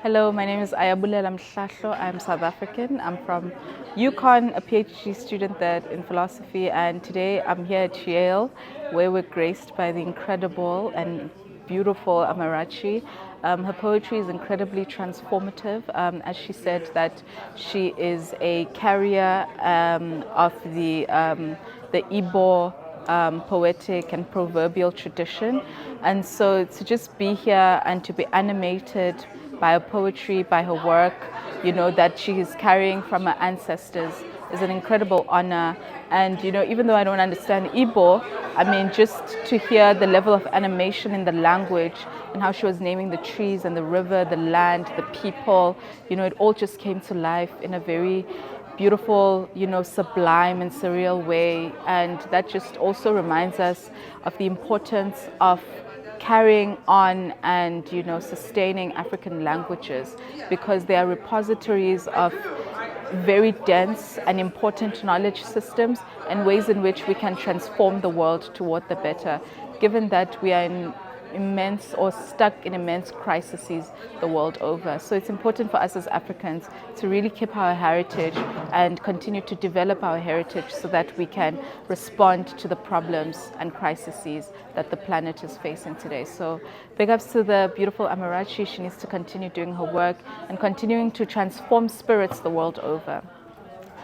Hello, my name is Ayabulela Mhlahlo. I'm South African. I'm from UConn, a PhD student there in philosophy, and today I'm here at Yale, where we're graced by the incredible and beautiful Amarachi. Her poetry is incredibly transformative. As she said, that she is a carrier of the Igbo poetic and proverbial tradition. And so to just be here and to be animated by her poetry, by her work, that she is carrying from her ancestors is an incredible honor. And, even though I don't understand Igbo, just to hear the level of animation in the language and how she was naming the trees and the river, the land, the people, it all just came to life in a very beautiful, sublime and surreal way. And that just also reminds us of the importance of carrying on and, sustaining African languages, because they are repositories of very dense and important knowledge systems and ways in which we can transform the world toward the better, given that we are in immense or stuck in immense crises the world over. So it's important for us as Africans to really keep our heritage and continue to develop our heritage so that we can respond to the problems and crises that the planet is facing today. So big ups to the beautiful Amarachi. She needs to continue doing her work and continuing to transform spirits the world over.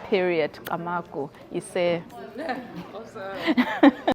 Period. Kamaku. You say.